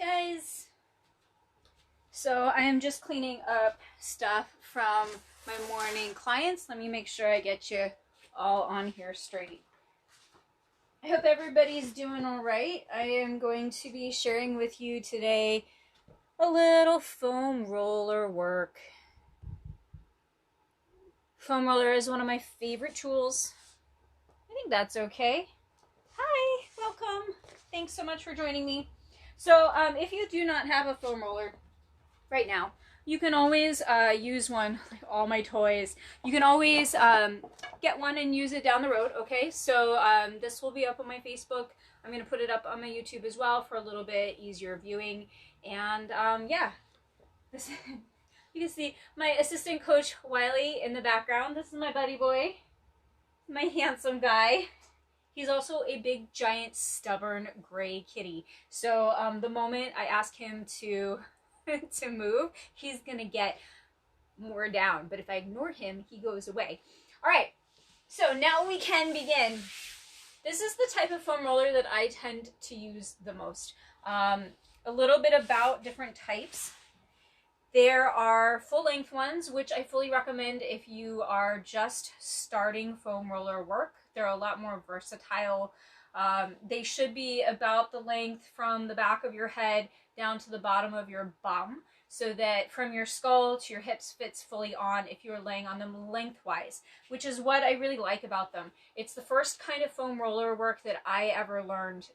Guys, so I am just cleaning up stuff from my morning clients. Let me make sure I get you all on here straight. I hope everybody's doing all right. I am going to be sharing with you today a little foam roller work. Foam roller is one of my favorite tools. I think that's okay. Hi, welcome. Thanks so much for joining me. So if you do not have a foam roller right now, you can always use one, like all my toys. You can always get one and use it down the road, okay? So this will be up on my Facebook. I'm going to put it up on my YouTube as well for a little bit easier viewing. And yeah, this, you can see my assistant coach, Wiley, in the background. This is my buddy boy, my handsome guy. He's also a big, giant, stubborn, gray kitty. So the moment I ask him to move, he's gonna get more down. But if I ignore him, he goes away. All right, so now we can begin. This is the type of foam roller that I tend to use the most. A little bit about different types. There are full-length ones, which I fully recommend if you are just starting foam roller work. They're a lot more versatile. They should be about the length from the back of your head down to the bottom of your bum, so that from your skull to your hips fits fully on if you're laying on them lengthwise, which is what I really like about them. It's the first kind of foam roller work that I ever learned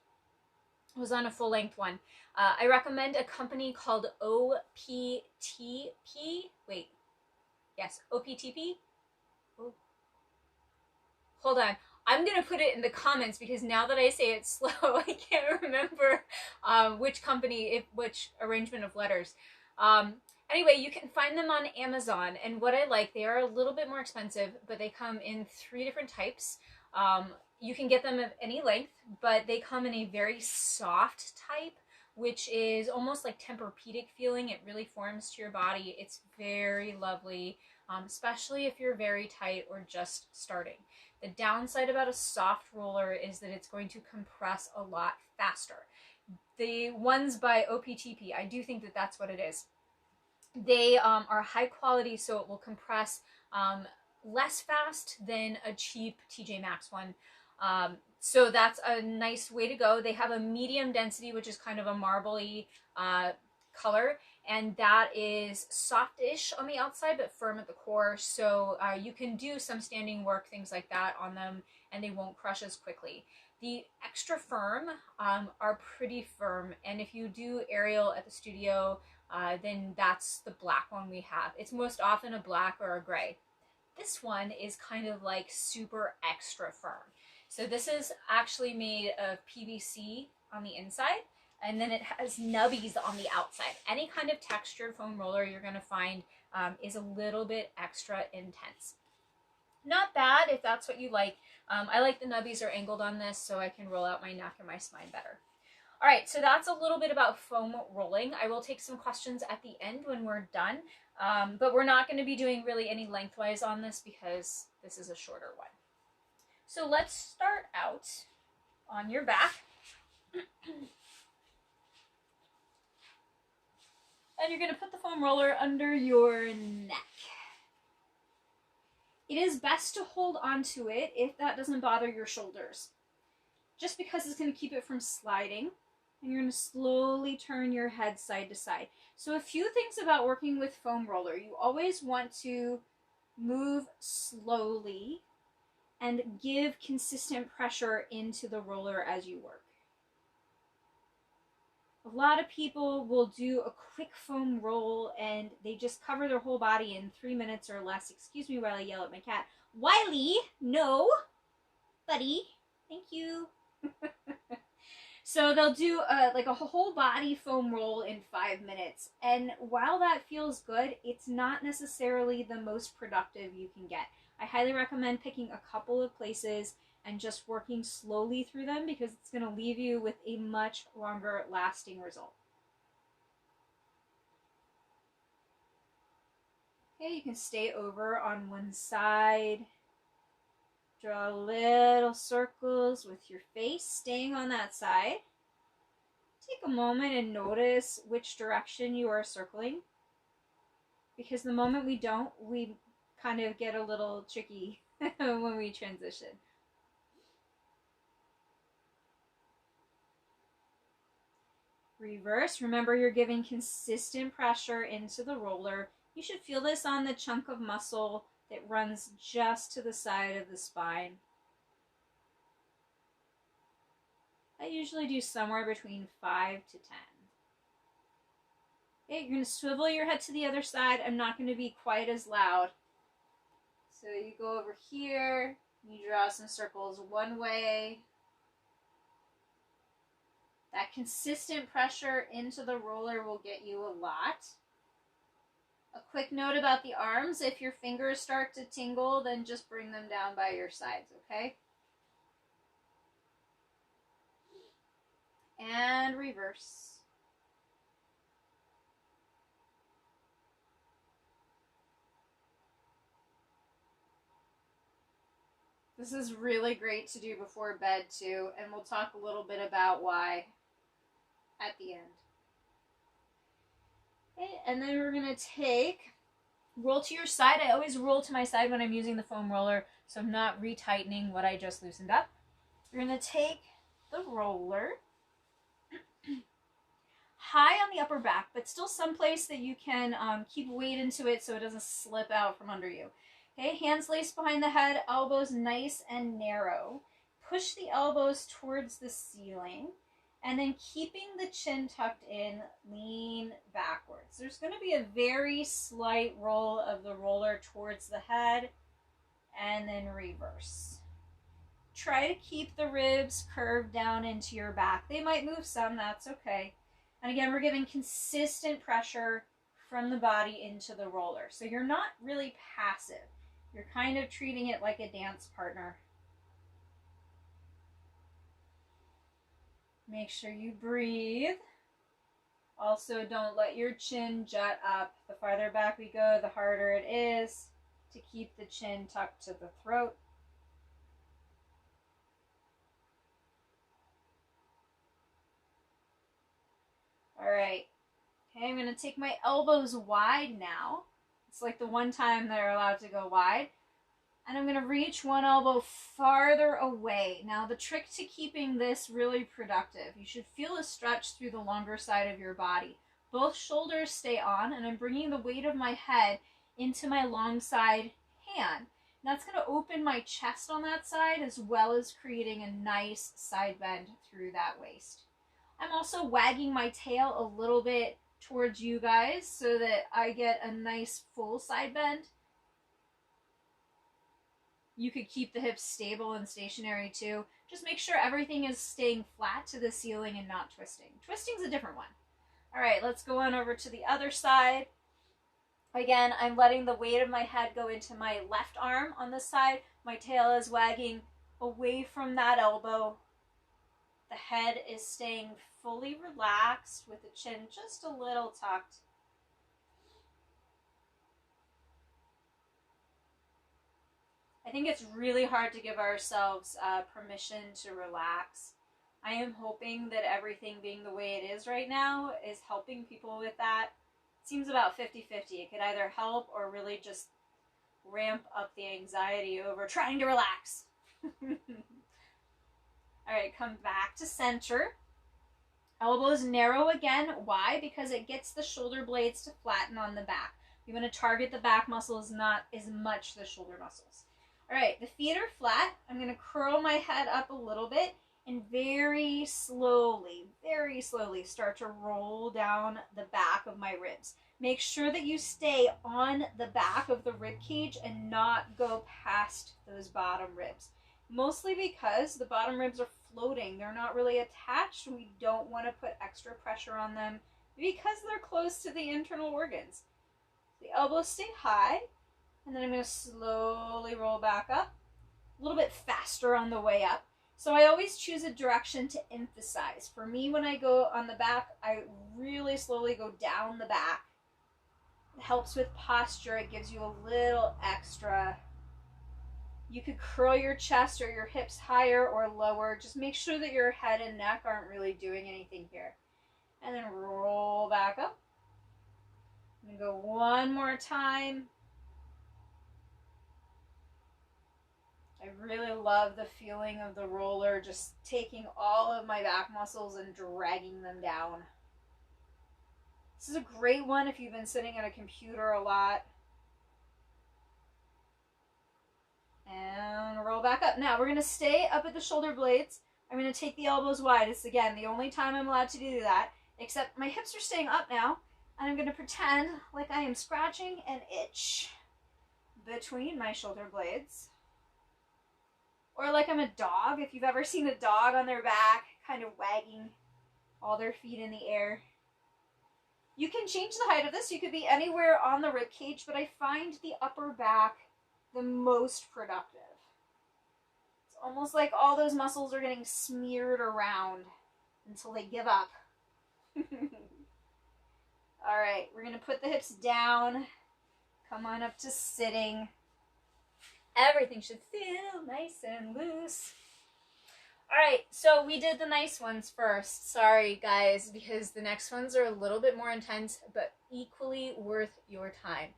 was on a full-length one. I recommend a company called OPTP. Wait, yes, OPTP. Oh. Hold on. I'm going to put it in the comments because now that I say it slow, I can't remember which company, which arrangement of letters. Anyway, you can find them on Amazon, and what I like, they are a little bit more expensive, but they come in 3 different types. You can get them of any length, but they come in a very soft type, which is almost like Tempur-Pedic feeling. It really forms to your body. It's very lovely, especially if you're very tight or just starting. The downside about a soft roller is that it's going to compress a lot faster. The ones by OPTP, I do think that that's what it is. They are high quality, so it will compress less fast than a cheap TJ Maxx one. So that's a nice way to go. They have a medium density, which is kind of a marbly color, and that is softish on the outside but firm at the core. So you can do some standing work, things like that on them, and they won't crush as quickly. The extra firm are pretty firm, and if you do aerial at the studio, then that's the black one we have. It's most often a black or a gray. This one is kind of like super extra firm. So this is actually made of PVC on the inside, and then it has nubbies on the outside. Any kind of textured foam roller you're going to find is a little bit extra intense. Not bad if that's what you like. I like the nubbies are angled on this so I can roll out my neck and my spine better. All right, so that's a little bit about foam rolling. I will take some questions at the end when we're done, but we're not going to be doing really any lengthwise on this because this is a shorter one. So let's start out on your back. And you're going to put the foam roller under your neck. It is best to hold onto it if that doesn't bother your shoulders, just because it's going to keep it from sliding. And you're going to slowly turn your head side to side. So a few things about working with foam roller. You always want to move slowly and give consistent pressure into the roller as you work. A lot of people will do a quick foam roll and they just cover their whole body in 3 minutes or less. Excuse me while I yell at my cat. Wiley, no. Buddy, thank you. So they'll do like a whole body foam roll in 5 minutes. And while that feels good, it's not necessarily the most productive you can get. I highly recommend picking a couple of places and just working slowly through them because it's going to leave you with a much longer lasting result. Okay, you can stay over on one side. Draw little circles with your face, staying on that side. Take a moment and notice which direction you are circling, because the moment we don't, we kind of get a little tricky when we transition. Reverse. Remember, you're giving consistent pressure into the roller. You should feel this on the chunk of muscle that runs just to the side of the spine. I usually do somewhere between 5 to 10. Okay, you're going to swivel your head to the other side. I'm not going to be quite as loud. So you go over here, you draw some circles one way. That consistent pressure into the roller will get you a lot. A quick note about the arms: if your fingers start to tingle, then just bring them down by your sides, okay? And reverse. This is really great to do before bed too, and we'll talk a little bit about why at the end. Okay, and then we're going to roll to your side. I always roll to my side when I'm using the foam roller, so I'm not retightening what I just loosened up. You're going to take the roller high on the upper back, but still someplace that you can keep weight into it so it doesn't slip out from under you. Okay, hands laced behind the head, elbows nice and narrow. Push the elbows towards the ceiling, and then keeping the chin tucked in, lean backwards. There's going to be a very slight roll of the roller towards the head, and then reverse. Try to keep the ribs curved down into your back. They might move some, that's okay. And again, we're giving consistent pressure from the body into the roller. So you're not really passive. You're kind of treating it like a dance partner. Make sure you breathe. Also, don't let your chin jut up. The farther back we go, the harder it is to keep the chin tucked to the throat. All right. Okay, I'm going to take my elbows wide now. It's like the one time they're allowed to go wide. And I'm going to reach one elbow farther away. Now, the trick to keeping this really productive, you should feel a stretch through the longer side of your body. Both shoulders stay on, and I'm bringing the weight of my head into my long side hand. And that's going to open my chest on that side, as well as creating a nice side bend through that waist. I'm also wagging my tail a little bit towards you guys so that I get a nice full side bend. You could keep the hips stable and stationary too. Just make sure everything is staying flat to the ceiling and not twisting. Twisting's a different one. All right, let's go on over to the other side. Again, I'm letting the weight of my head go into my left arm on this side. My tail is wagging away from that elbow. The head is staying fully relaxed with the chin just a little tucked. I think it's really hard to give ourselves permission to relax. I am hoping that everything being the way it is right now is helping people with that. It seems about 50-50. It could either help or really just ramp up the anxiety over trying to relax. All right, come back to center. Elbows narrow again. Why? Because it gets the shoulder blades to flatten on the back. You want to target the back muscles, not as much the shoulder muscles. All right, the feet are flat. I'm going to curl my head up a little bit and very slowly start to roll down the back of my ribs. Make sure that you stay on the back of the rib cage and not go past those bottom ribs. Mostly because the bottom ribs are floating. They're not really attached. We don't want to put extra pressure on them because they're close to the internal organs. The elbows stay high, and then I'm going to slowly roll back up, a little bit faster on the way up. So I always choose a direction to emphasize. For me, when I go on the back, I really slowly go down the back. It helps with posture. It gives you a little extra. You could curl your chest or your hips higher or lower. Just make sure that your head and neck aren't really doing anything here. and then roll back up. I'm going to go one more time. I really love the feeling of the roller just taking all of my back muscles and dragging them down. This is a great one if you've been sitting at a computer a lot. And roll back up. Now we're going to stay up at the shoulder blades. I'm going to take the elbows wide. It's, again, the only time I'm allowed to do that. Except my hips are staying up now. And I'm going to pretend like I am scratching an itch between my shoulder blades. Or like I'm a dog. If you've ever seen a dog on their back, kind of wagging all their feet in the air. You can change the height of this. You could be anywhere on the rib cage, but I find the upper back the most productive. It's almost like all those muscles are getting smeared around until they give up. All right, we're going to put the hips down. Come on up to sitting. Everything should feel nice and loose. All right, so we did the nice ones first. Sorry, guys, because the next ones are a little bit more intense, but equally worth your time.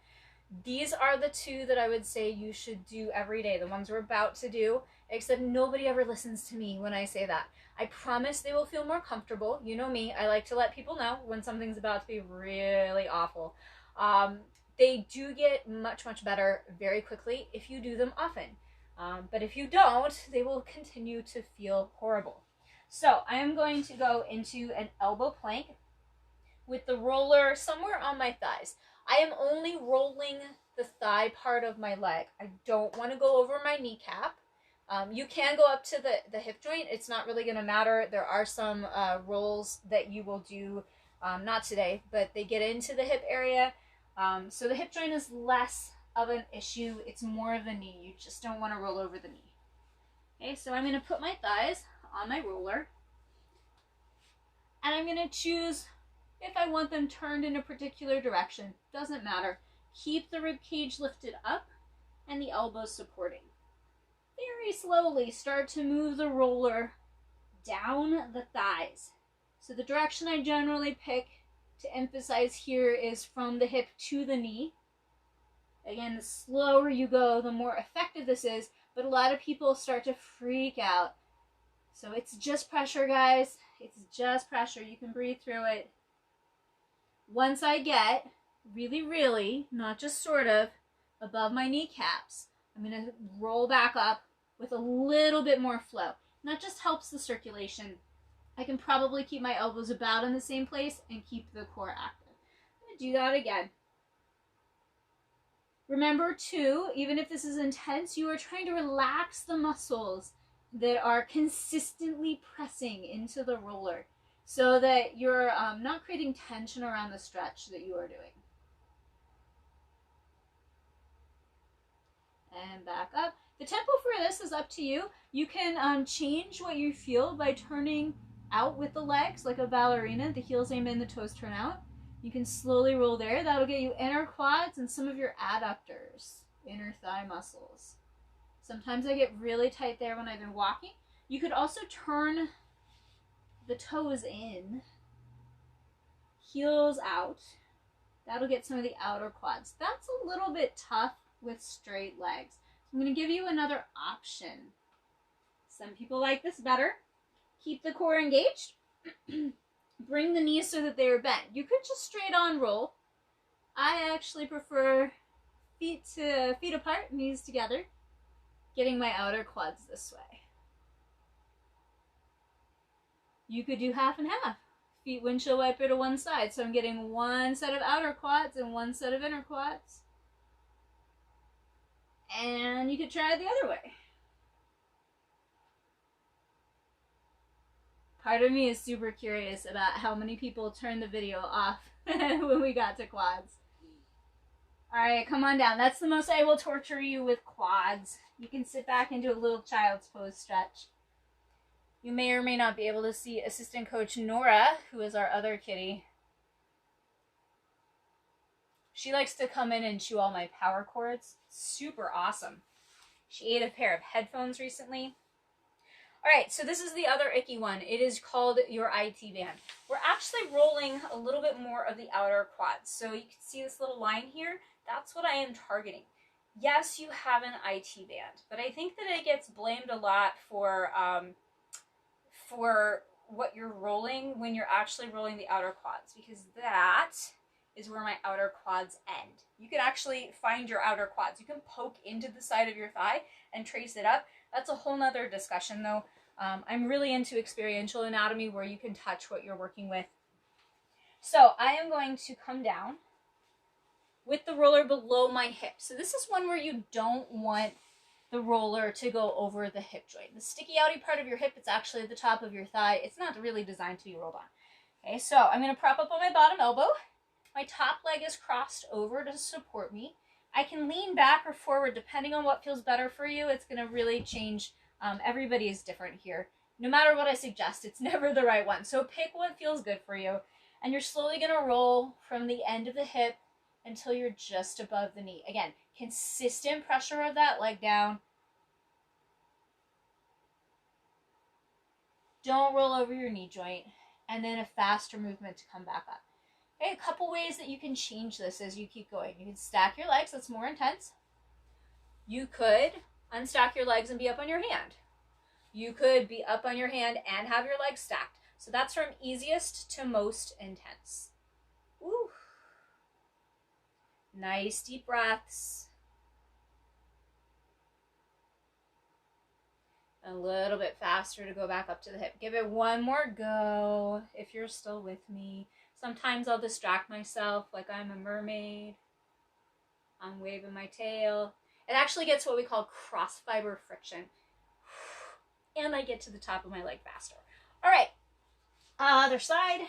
These are the two that I would say you should do every day, the ones we're about to do, except nobody ever listens to me when I say that. I promise they will feel more comfortable. You know me, I like to let people know when something's about to be really awful. They do get much, much better very quickly if you do them often. But if you don't, they will continue to feel horrible. So I am going to go into an elbow plank with the roller somewhere on my thighs. I am only rolling the thigh part of my leg. I don't want to go over my kneecap. You can go up to the hip joint. It's not really going to matter. There are some rolls that you will do, not today, but they get into the hip area. So the hip joint is less of an issue. It's more of the knee. You just don't want to roll over the knee. Okay, so I'm going to put my thighs on my roller. And I'm going to choose if I want them turned in a particular direction. Doesn't matter. Keep the rib cage lifted up and the elbows supporting. Very slowly start to move the roller down the thighs. So the direction I generally pick to emphasize here is from the hip to the knee. Again, the slower you go, the more effective this is, but a lot of people start to freak out. So it's just pressure, guys. It's just pressure. You can breathe through it. Once I get really, not just sort of, above my kneecaps, I'm going to roll back up with a little bit more flow. And that just helps the circulation. I can probably keep my elbows about in the same place and keep the core active. I'm going to do that again. Remember too, even if this is intense, you are trying to relax the muscles that are consistently pressing into the roller so that you're not creating tension around the stretch that you are doing. And back up. The tempo for this is up to you. You can change what you feel by turning out with the legs like a ballerina. The heels aim in, the toes turn out. You can slowly roll there. That'll get you inner quads and some of your adductors, inner thigh muscles. Sometimes I get really tight there when I've been walking. You could also turn the toes in, heels out. That'll get some of the outer quads. That's a little bit tough with straight legs. So I'm going to give you another option. Some people like this better. Keep the core engaged. Bring the knees so that they are bent. You could just straight on roll. I actually prefer feet apart, knees together, getting my outer quads this way. You could do half and half. Feet windshield wiper to one side, so I'm getting one set of outer quads and one set of inner quads. And you could try it the other way. Part of me is super curious about how many people turned the video off when we got to quads. Alright, come on down. That's the most I will torture you with quads. You can sit back and do a little child's pose stretch. You may or may not be able to see assistant coach Nora, who is our other kitty. She likes to come in and chew all my power cords. Super awesome. She ate a pair of headphones recently. All right, so this is the other icky one. It is called your IT band. We're actually rolling a little bit more of the outer quads. So you can see this little line here. That's what I am targeting. Yes, you have an IT band, but I think that it gets blamed a lot for what you're rolling when you're actually rolling the outer quads, because that is where my outer quads end. You can actually find your outer quads. You can poke into the side of your thigh and trace it up. That's a whole nother discussion though. I'm really into experiential anatomy where you can touch what you're working with. So I am going to come down with the roller below my hip. So this is one where you don't want the roller to go over the hip joint. The sticky outy part of your hip, it's actually at the top of your thigh. It's not really designed to be rolled on. Okay, so I'm going to prop up on my bottom elbow. My top leg is crossed over to support me. I can lean back or forward depending on what feels better for you. It's going to really change. Everybody is different here. No matter what I suggest, it's never the right one. So pick what feels good for you. And you're slowly going to roll from the end of the hip until you're just above the knee. Again, consistent pressure of that leg down. Don't roll over your knee joint. And then a faster movement to come back up. Okay, a couple ways that you can change this as you keep going. You can stack your legs, that's more intense. You could unstack your legs and be up on your hand. You could be up on your hand and have your legs stacked. So that's from easiest to most intense. Ooh. Nice deep breaths. A little bit faster to go back up to the hip. Give it one more go if you're still with me. Sometimes I'll distract myself like I'm a mermaid. I'm waving my tail. It actually gets what we call cross fiber friction. And I get to the top of my leg faster. All right, other side.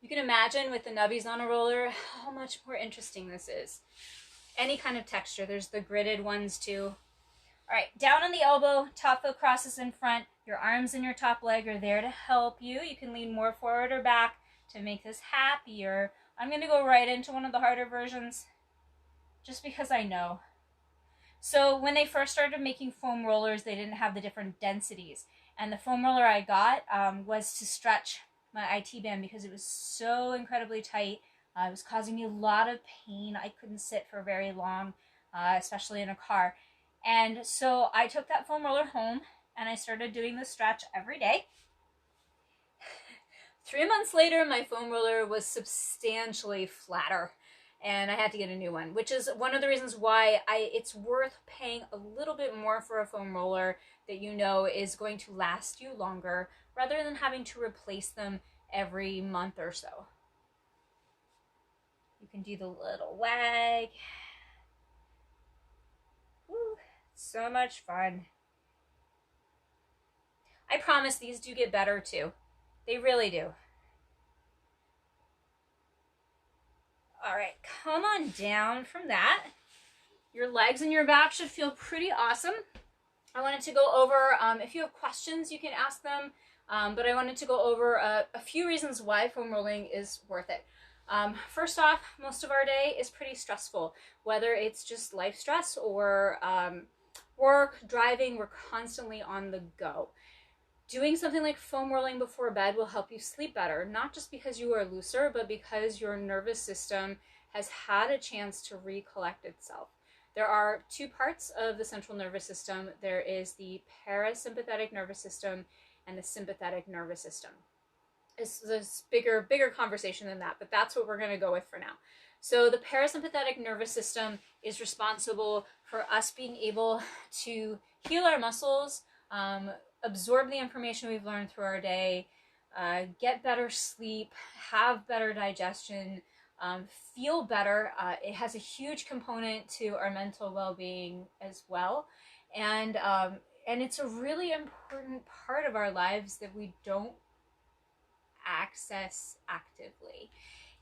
You can imagine with the nubbies on a roller how much more interesting this is. Any kind of texture. There's the gridded ones too. All right, down on the elbow, top foot crosses in front. Your arms and your top leg are there to help you. You can lean more forward or back to make this happier. I'm going to go right into one of the harder versions just because I know. So when they first started making foam rollers, they didn't have the different densities. And the foam roller I got was to stretch my IT band because it was so incredibly tight. It was causing me a lot of pain. I couldn't sit for very long, especially in a car. And so I took that foam roller home and I started doing the stretch every day. 3 months later, my foam roller was substantially flatter and I had to get a new one, which is one of the reasons why it's worth paying a little bit more for a foam roller that you know is going to last you longer rather than having to replace them every month or so. You can do the little wag. Woo, so much fun. I promise these do get better too. They really do. All right, come on down from that. Your legs and your back should feel pretty awesome. I wanted to go over, if you have questions, you can ask them, but I wanted to go over a few reasons why foam rolling is worth it. First off, most of our day is pretty stressful, whether it's just life stress or work, driving, we're constantly on the go. Doing something like foam rolling before bed will help you sleep better, not just because you are looser, but because your nervous system has had a chance to recollect itself. There are two parts of the central nervous system. There is the parasympathetic nervous system and the sympathetic nervous system. It's this bigger conversation than that, but that's what we're going to go with for now. So the parasympathetic nervous system is responsible for us being able to heal our muscles, absorb the information we've learned through our day, get better sleep, have better digestion, feel better. It has a huge component to our mental well-being as well. And it's a really important part of our lives that we don't access actively.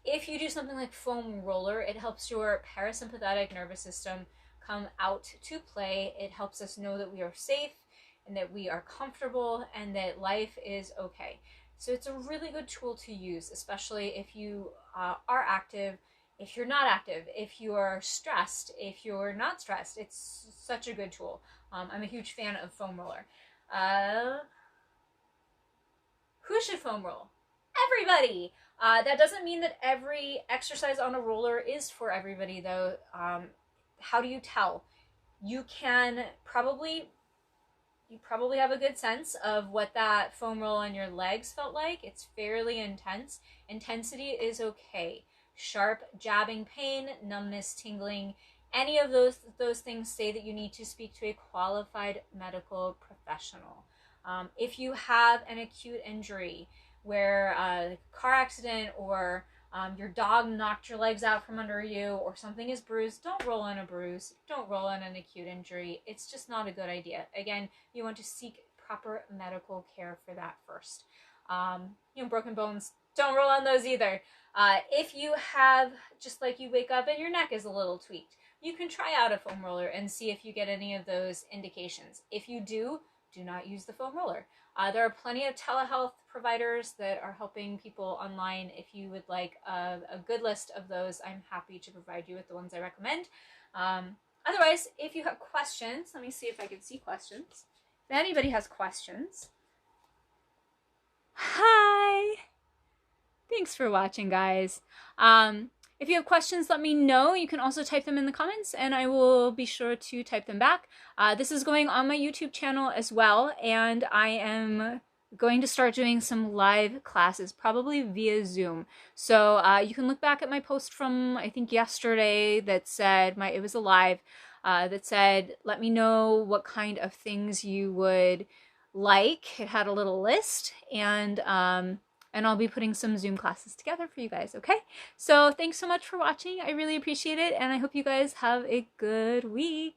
If you do something like foam roller, it helps your parasympathetic nervous system come out to play. It helps us know that we are safe and that we are comfortable and that life is okay. So it's a really good tool to use, especially if you are active if you're not active, if you're stressed, if you're not stressed. It's such a good tool. I'm a huge fan of foam roller. Who should foam roll? Everybody. That doesn't mean that every exercise on a roller is for everybody, though. How do you tell? You probably have a good sense of what that foam roll on your legs felt like. It's fairly intense. Intensity is okay. Sharp, jabbing pain, numbness, tingling, any of those things say that you need to speak to a qualified medical professional. If you have an acute injury where a car accident or your dog knocked your legs out from under you or something is bruised, don't roll on a bruise. Don't roll on an acute injury. It's just not a good idea. Again, you want to seek proper medical care for that first. Broken bones, don't roll on those either. If you have, just like you wake up and your neck is a little tweaked, you can try out a foam roller and see if you get any of those indications. If you do not use the foam roller. There are plenty of telehealth providers that are helping people online. If you would like a good list of those, I'm happy to provide you with the ones I recommend. Otherwise, if you have questions, let me see if I can see questions. If anybody has questions. Hi! Thanks for watching, guys. If you have questions, let me know. You can also type them in the comments and I will be sure to type them back. This is going on my YouTube channel as well, and I am going to start doing some live classes, probably via Zoom. So you can look back at my post from, I think, yesterday that said, it was a live, that said, let me know what kind of things you would like. It had a little list, and I'll be putting some Zoom classes together for you guys, okay? So thanks so much for watching. I really appreciate it, and I hope you guys have a good week.